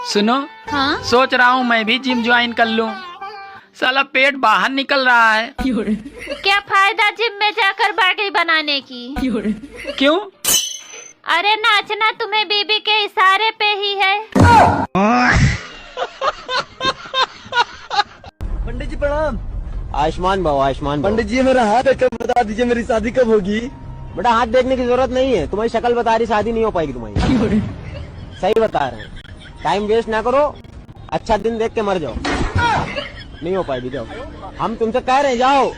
सुनो। हाँ? सोच रहा हूँ मैं भी जिम ज्वाइन कर लूँ। साला पेट बाहर निकल रहा है। क्या फायदा जिम में जाकर बॉडी बनाने की? क्यों? अरे नाचना तुम्हें बीबी के इशारे पे ही है। पंडित जी प्रणाम। आयुष्मान भाव आयुष्मान भाव। पंडित जी मेरा हाथ कब बता दीजिए, मेरी शादी कब होगी? बेटा हाथ देखने की जरूरत नहीं है, तुम्हारी शक्ल बता रही, शादी नहीं हो पाएगी तुम्हारी। सही बता रहे हैं, टाइम वेस्ट ना करो, अच्छा दिन देख के मर जाओ। नहीं हो पाएगी, जाओ, हम तुमसे कह रहे हैं जाओ।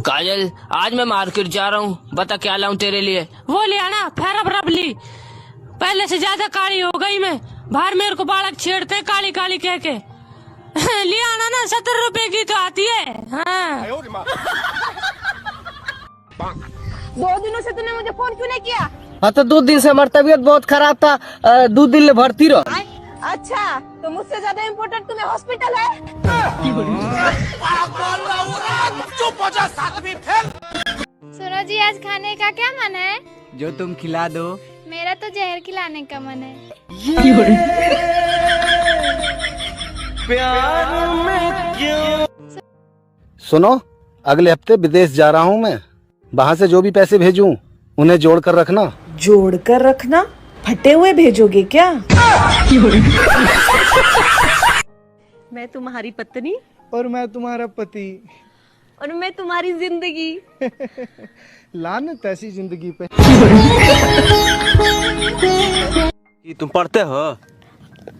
काजल आज मैं मार्केट जा रहा हूँ, बता क्या लाऊं तेरे लिए? वो ले आना फेरब रबली, पहले से ज्यादा काली हो गई मैं, बाहर मेरे को बालक छेड़ते काली काली कह के। ले आना ना, 70 रुपए की तो आती है। हाँ। 2 दिनों से तूने मुझे फोन क्यों नहीं किया? हाँ तो 2 दिन से हमारी तबीयत बहुत खराब था, 2 दिन ले भर्ती रहो। अच्छा, तो मुझसे ज्यादा इम्पोर्टेंट तुम्हें हॉस्पिटल है? सुनो जी, आज खाने का क्या मन है? जो तुम खिला दो। मेरा तो जहर खिलाने का मन है। प्यार में क्यों? सुनो, अगले हफ्ते विदेश जा रहा हूँ मैं, वहाँ से जो भी पैसे भेजूं उन्हें जोड़ कर रखना। जोड़ कर रखना? फटे हुए भेजोगे क्या? मैं तुम्हारी पत्नी और मैं तुम्हारा पति और मैं तुम्हारी जिंदगी। लानत ऐसी जिंदगी पे। तुम पढ़ते हो?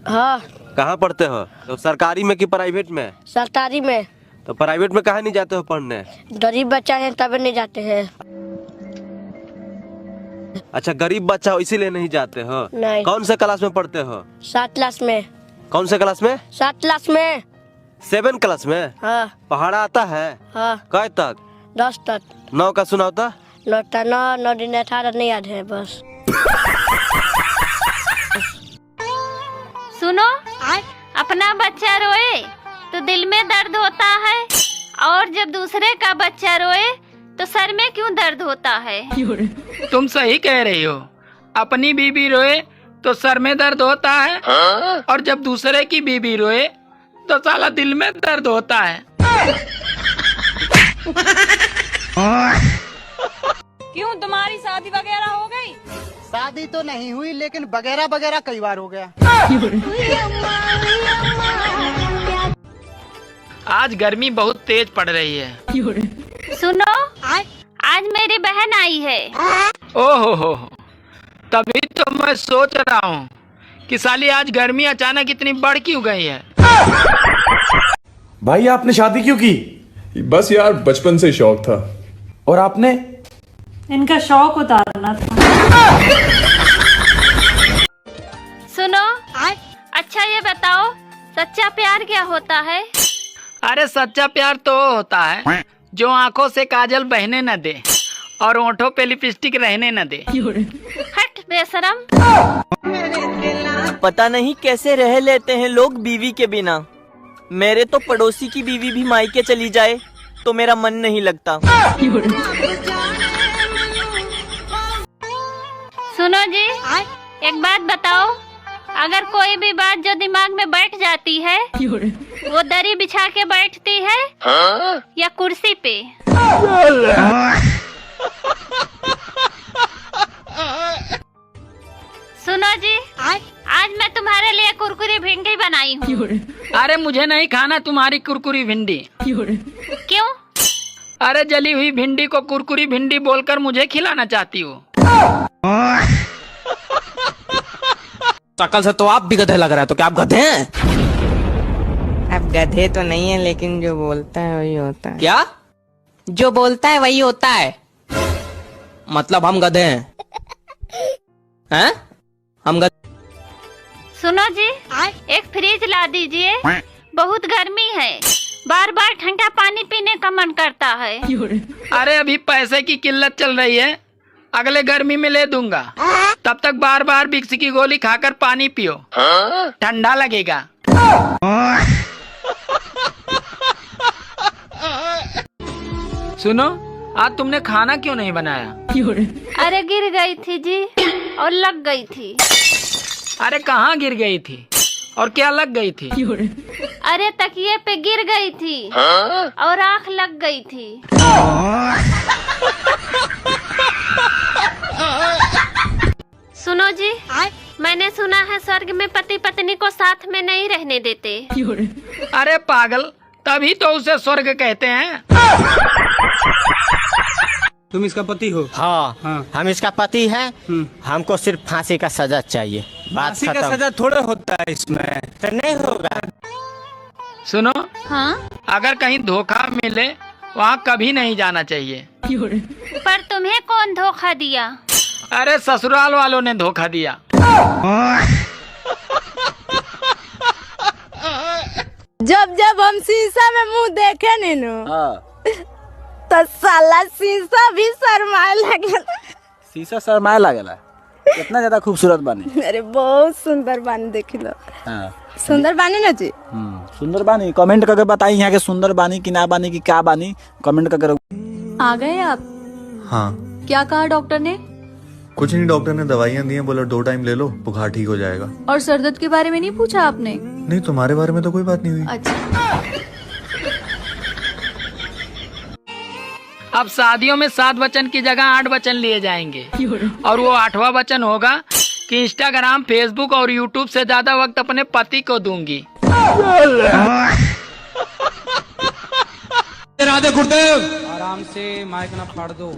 हाँ, कहाँ पढ़ते हो? तो सरकारी में कि प्राइवेट में? सरकारी में। तो प्राइवेट में कहाँ नहीं जाते हो पढ़ने? गरीब बच्चा है तब नहीं जाते हैं। अच्छा, गरीब बच्चा हो इसीलिए नहीं जाते हो? नहीं। कौन से क्लास में पढ़ते हो? 7 क्लास में। कौन से क्लास में? 7 क्लास में। 7 क्लास में? हाँ। पहाड़ा आता है? हाँ। कै तक? 10 तक। 9 का सुना होता? 9 दिन 18 नहीं याद है बस। सुनो, अपना बच्चा रोए तो दिल में दर्द होता है, और जब दूसरे का बच्चा रोए तो सर में क्यों दर्द होता है? तुम सही कह रही हो, अपनी बीबी रोए तो सर में दर्द होता है, और जब दूसरे की बीबी रोए तो साला दिल में दर्द होता है। क्यों, तुम्हारी शादी वगैरह हो गई? शादी तो नहीं हुई, लेकिन वगैरह वगैरह कई बार हो गया। आज गर्मी बहुत तेज पड़ रही है। सुनो, आज मेरी बहन आई है। ओहो हो, तभी तो मैं सोच रहा हूँ कि साली आज गर्मी अचानक इतनी बढ़ क्यों गई है। भाई आपने शादी क्यों की? बस यार, बचपन से शौक था। और आपने? इनका शौक उतारना था। सुनो, अच्छा ये बताओ, सच्चा प्यार क्या होता है? अरे सच्चा प्यार तो होता है जो आंखों से काजल बहने न दे और होठों पे लिपस्टिक रहने न दे। हट बेशरम। पता नहीं कैसे रह लेते हैं लोग बीवी के बिना। मेरे तो पड़ोसी की बीवी भी मायके चली जाए तो मेरा मन नहीं लगता। सुनो जी, एक बात बताओ, अगर कोई भी बात जो दिमाग में बैठ जाती है, वो दरी बिछा के बैठती है या कुर्सी पे? सुनो जी, आज मैं तुम्हारे लिए कुरकुरी भिंडी बनाई हूँ। अरे मुझे नहीं खाना तुम्हारी कुरकुरी भिंडी। क्यों? अरे जली हुई भिंडी को कुरकुरी भिंडी बोलकर मुझे खिलाना चाहती हो? शकल से तो आप भी गधे लग रहा है, तो क्या आप गधे हैं? अब गधे तो नहीं है, लेकिन जो बोलता है वही होता है। क्या? जो बोलता है वही होता है। मतलब हम गधे हैं? हैं? हम गधे? सुनो जी, एक फ्रिज ला दीजिए, बहुत गर्मी है, बार बार ठंडा पानी पीने का मन करता है। अरे अभी पैसे की किल्लत चल रही है, अगले गर्मी में ले दूंगा, तब तक बार बार विक्स की गोली खाकर पानी पियो, ठंडा लगेगा। सुनो, आज तुमने खाना क्यों नहीं बनाया? अरे गिर गई थी जी, और लग गई थी। अरे कहाँ गिर गई थी? और क्या लग गई थी? अरे तकिए पे गिर गई थी और आँख लग गई थी। सुनो जी, मैंने सुना है स्वर्ग में पति पत्नी को साथ में नहीं रहने देते। अरे पागल, तभी तो उसे स्वर्ग कहते हैं। तुम इसका पति हो? हाँ, हम इसका पति हैं। हमको सिर्फ फांसी का सजा चाहिए। फांसी का सजा थोड़ा होता है इसमें, तो नहीं होगा। सुनो, हाँ? अगर कहीं धोखा मिले वहाँ कभी नहीं जाना चाहिए। पर तुम्हें कौन धोखा दिया? अरे ससुराल वालों ने धोखा दिया। जब जब हम शीशा में मुंह देखे नीनू तो साला शीशा भी शर्माए लगे। शीशा शर्माए लागेला। कितना ज्यादा खूबसूरत बानी। अरे बहुत सुंदर बानी, देख लो। सुंदर बानी ना जी। सुंदर बानी। कमेंट करके बताइए यहाँ के सुंदर बानी की ना बानी की क्या बानी, कमेंट करके। आ गए आप? हाँ। क्या कहा डॉक्टर ने? कुछ नहीं, डॉक्टर ने दवाइयाँ दी हैं, बोला 2 टाइम ले लो, बुखार ठीक हो जाएगा। और सर दर्द के बारे में नहीं पूछा आपने? नहीं, तुम्हारे बारे में तो कोई बात नहीं हुई। अच्छा। अब शादियों में 7 वचन की जगह 8 वचन लिए जाएंगे, और वो 8वां वचन होगा कि इंस्टाग्राम, फेसबुक और यूट्यूब से ज्यादा वक्त अपने पति को दूंगी। राधे गुरुदेव, आराम से माइक ना फाड़ दो।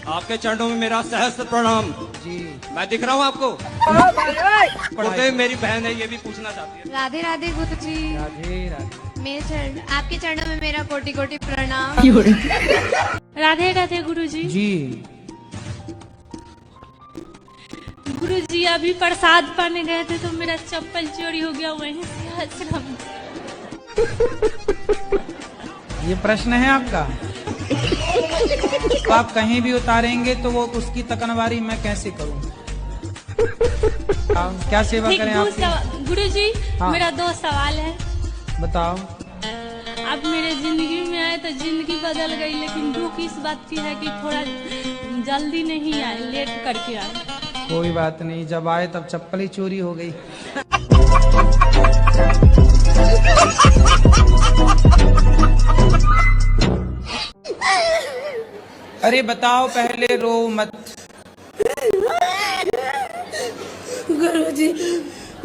आपके चरणों में मेरा सहस्त्र प्रणाम जी। मैं दिख रहा हूँ आपको? गुरुदेव मेरी बहन है, ये भी पूछना चाहती है। राधे राधे गुरुजी। राधे राधे। मेरे चरण, आपके चरणों में मेरा कोटि कोटि प्रणाम। राधे राधे गुरुजी। जी। गुरुजी, अभी प्रसाद पाने गए थे तो मेरा चप्पल चोरी हो गया, वहीं से आश्रम। ये प्रश्न है आपका? तो आप कहीं भी उतारेंगे तो वो उसकी तकनवारी मैं कैसे करूं? क्या सेवा करें आपकी? गुरुजी, हाँ। मेरा 2 सवाल है। बताओ। आप मेरे जिंदगी में आए तो जिंदगी बदल गई, लेकिन दुख इस बात की है कि थोड़ा जल्दी नहीं आए, लेट करके आए। कोई बात नहीं, जब आए तब चप्पल ही चोरी हो गई। अरे बताओ, पहले रो मत। गुरुजी,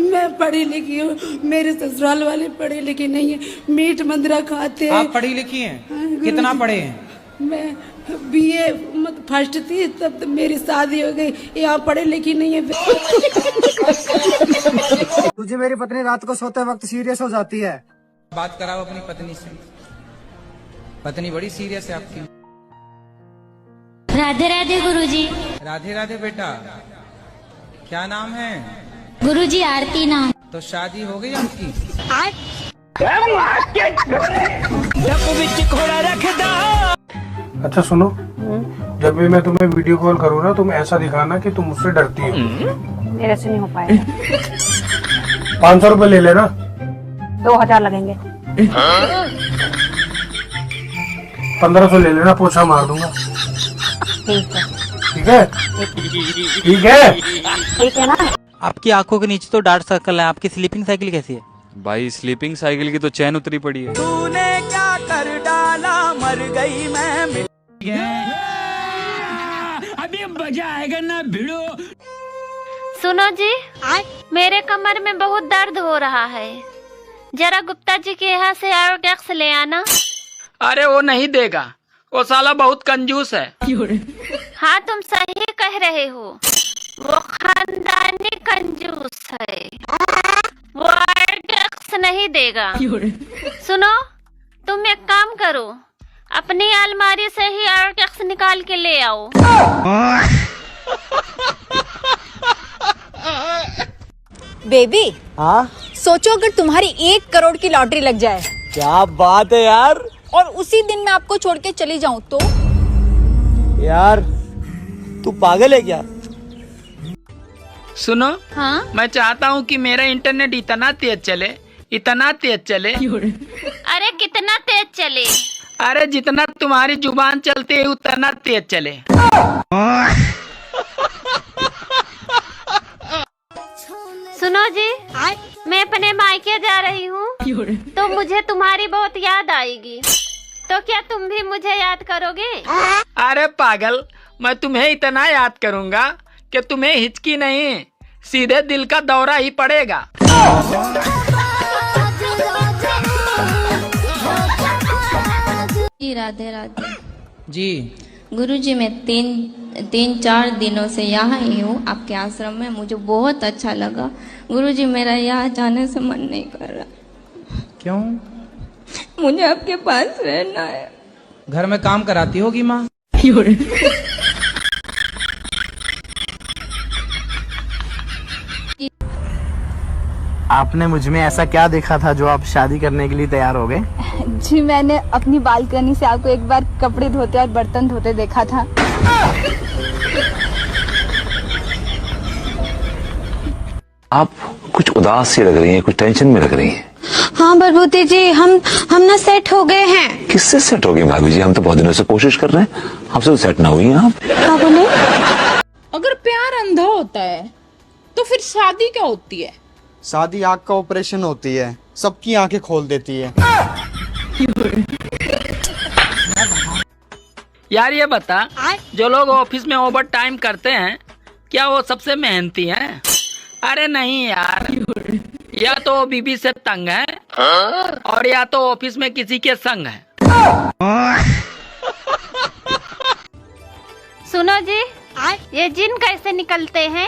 मैं पढ़ी लिखी हूँ, मेरे ससुराल वाले पढ़े लिखे नहीं है, मीट मंदिरा खाते हैं। आप पढ़ी लिखी हैं? कितना पढ़े हैं? मैं BA फर्स्ट थी, तब तो मेरी शादी हो गई। यहाँ पढ़े लिखी नहीं है। तुझे मेरी पत्नी रात को सोते वक्त सीरियस हो जाती है। बात कराओ अपनी पत्नी से। पत्नी बड़ी सीरियस है आपकी। राधे राधे गुरुजी। राधे राधे बेटा, क्या नाम है? गुरुजी, आरती नाम। तो शादी हो गई आपकी? अच्छा सुनो, जब भी मैं तुम्हें वीडियो कॉल करूँ ना, तुम ऐसा दिखाना कि तुम मुझसे डरती हो। मेरे से नहीं हो पाएगा। 500 रुपए ले लेना। 2000 लगेंगे। 1500 ले लेना, पोछा मार दूंगा। ठीक है। ठीक है? ठीक है? ठीक है ना? आपकी आंखों के नीचे तो डार्क सर्कल है, आपकी स्लीपिंग साइकिल कैसी है? भाई स्लीपिंग साइकिल की तो चैन उतरी पड़ी है। तूने क्या कर डाला, मर गई मैं। अभी मजा आएगा ना भिड़ो। सुनो जी, मेरे कमर में बहुत दर्द हो रहा है, जरा गुप्ता जी के यहाँ से आयोडेक्स ले आना। अरे वो नहीं देगा, वो साला बहुत कंजूस है। हाँ, तुम सही कह रहे हो, वो खानदानी कंजूस है, वो आयोडेक्स नहीं देगा। सुनो, तुम एक काम करो, अपनी अलमारी से ही आयोडेक्स निकाल के ले आओ। बेबी, हाँ? सोचो अगर तुम्हारी 1 करोड़ की लॉटरी लग जाए। क्या बात है यार। और उसी दिन मैं आपको छोड़ के चली जाऊं तो? यार तू पागल है क्या? सुनो, हाँ? मैं चाहता हूँ कि मेरा इंटरनेट इतना तेज चले, इतना तेज चले। अरे कितना तेज चले? अरे जितना तुम्हारी जुबान चलती है उतना तेज चले। सुनो जी, मैं अपने मायके जा रही हूँ तो मुझे तुम्हारी बहुत याद आएगी, तो क्या तुम भी मुझे याद करोगे? अरे पागल, मैं तुम्हें इतना याद करूंगा कि तुम्हें हिचकी नहीं, सीधे दिल का दौरा ही पड़ेगा। जी राधे राधे जी। गुरुजी, मैं तीन चार दिनों से यहाँ ही हूँ आपके आश्रम में। मुझे बहुत अच्छा लगा गुरुजी। मेरा यहाँ जाने से मन नहीं कर रहा। क्यों? मुझे आपके पास रहना है। घर में काम कराती होगी माँ। आपने मुझ में ऐसा क्या देखा था जो आप शादी करने के लिए तैयार हो गए? जी, मैंने अपनी बालकनी से आपको एक बार कपड़े धोते और बर्तन धोते देखा था। आप कुछ उदास सी लग रही हैं, कुछ टेंशन में लग रही हैं। हाँ बरबूती जी, हम ना सेट हो गए हैं। किससे सेट हो गई भाभी जी? हम तो बहुत दिनों से कोशिश कर रहे हैं, आपसे तो सेट ना हुई हैं आप। हाँ बोले। अगर प्यार अंधा होता है तो फिर शादी क्या होती है? शादी आँख का ऑपरेशन होती है, सबकी आंखें खोल देती है। यार ये बता, जो लोग ऑफिस में ओवर टाइम करते हैं क्या वो सबसे मेहनती हैं? अरे नहीं यार, या तो वो बीबी से तंग है और या तो ऑफिस में किसी के संग है। सुनो जी, ये जिन कैसे निकलते हैं?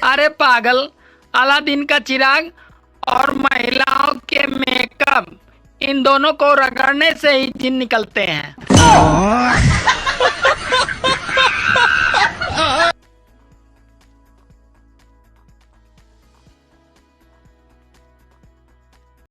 अरे पागल, अलादीन का चिराग और महिलाओं के मेकअप, इन दोनों को रगड़ने से ही जिन निकलते हैं।